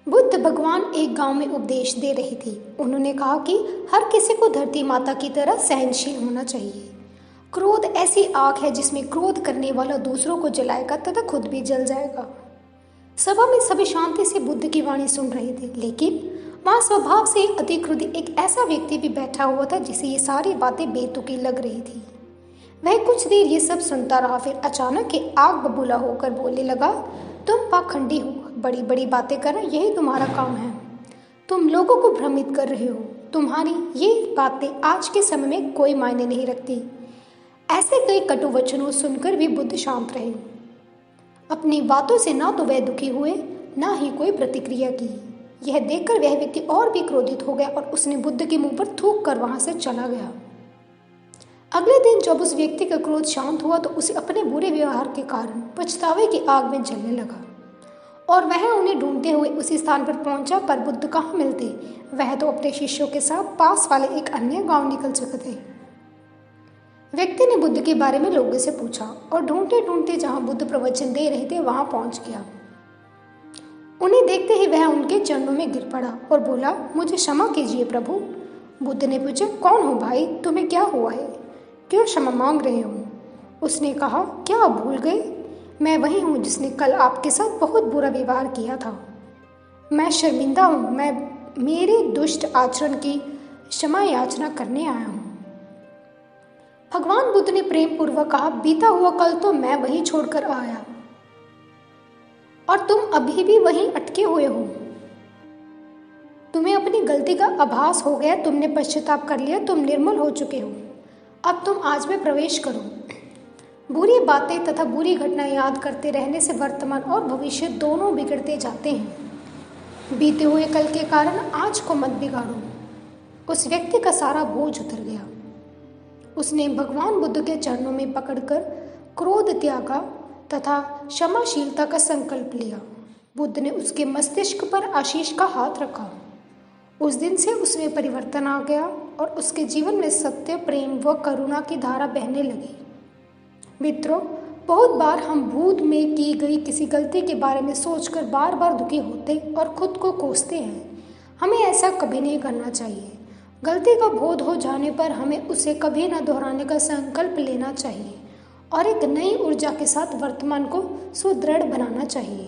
बुद्ध भगवान एक गांव में उपदेश दे रही थी। उन्होंने कहा कि हर किसी को धरती माता की तरह सहनशील होना चाहिए। क्रोध ऐसी आग है जिसमें क्रोध करने वाला दूसरों को जलाएगा तथा खुद भी जल जाएगा। सभा में सभी शांति से बुद्ध की वाणी सुन रहे थे, लेकिन वहां स्वभाव से अति क्रोधी एक ऐसा व्यक्ति भी बैठा हुआ था जिसे ये सारी बातें बेतुकी लग रही थी। वह कुछ देर ये सब सुनता रहा, फिर अचानक ही आग बबूला होकर बोलने लगा, तुम पाखंडी हो, बड़ी बड़ी बातें करना यही तुम्हारा काम है। तुम लोगों को भ्रमित कर रहे हो। तुम्हारी ये बातें आज के समय में कोई मायने नहीं रखती। ऐसे कई कटु वचनों सुनकर भी बुद्ध शांत रहे। अपनी बातों से ना तो वह दुखी हुए, ना ही कोई प्रतिक्रिया की। यह देखकर वह व्यक्ति और भी क्रोधित हो गया और उसने बुद्ध के मुंह पर थूक कर वहां से चला गया। अगले दिन जब उस व्यक्ति का क्रोध शांत हुआ तो उसे अपने बुरे व्यवहार के कारण पछतावे की आग में जलने लगा और वह उन्हें ढूंढते हुए उसी स्थान पर पहुंचा, पर बुद्ध कहाँ मिलते। वह तो अपने शिष्यों के साथ पास वाले एक अन्य गांव निकल चुके थे। व्यक्ति ने बुद्ध के बारे में लोगों से पूछा और ढूंढते ढूंढते जहां बुद्ध प्रवचन दे रहे थे वहां पहुंच गया। उन्हें देखते ही वह उनके चरणों में गिर पड़ा और बोला, मुझे क्षमा कीजिए प्रभु। बुद्ध ने पूछा, कौन हो भाई, तुम्हें क्या हुआ है, क्यों क्षमा मांग रहे हो? उसने कहा, क्या आप भूल गए? मैं वही हूँ जिसने कल आपके साथ बहुत बुरा व्यवहार किया था। मैं शर्मिंदा हूँ। मैं मेरे दुष्ट आचरण की क्षमा याचना करने आया हूँ। भगवान बुद्ध ने प्रेम पूर्वक कहा, बीता हुआ कल तो मैं वहीं छोड़कर आया और तुम अभी भी वहीं अटके हुए हो। तुम्हें अपनी गलती का आभास हो गया, तुमने पश्चाताप कर लिया, तुम निर्मल हो चुके हो। अब तुम आज में प्रवेश करो। बुरी बातें तथा बुरी घटनाएं याद करते रहने से वर्तमान और भविष्य दोनों बिगड़ते जाते हैं। बीते हुए कल के कारण आज को मत बिगाड़ो। उस व्यक्ति का सारा बोझ उतर गया। उसने भगवान बुद्ध के चरणों में पकड़कर क्रोध त्यागा तथा क्षमाशीलता का संकल्प लिया। बुद्ध ने उसके मस्तिष्क पर आशीष का हाथ रखा। उस दिन से उसमें परिवर्तन आ गया और उसके जीवन में सत्य, प्रेम व करुणा की धारा बहने लगी। मित्रों, बहुत बार हम भूत में की गई किसी गलती के बारे में सोचकर बार बार दुखी होते और खुद को कोसते हैं। हमें ऐसा कभी नहीं करना चाहिए। गलती का बोध हो जाने पर हमें उसे कभी न दोहराने का संकल्प लेना चाहिए और एक नई ऊर्जा के साथ वर्तमान को सुदृढ़ बनाना चाहिए।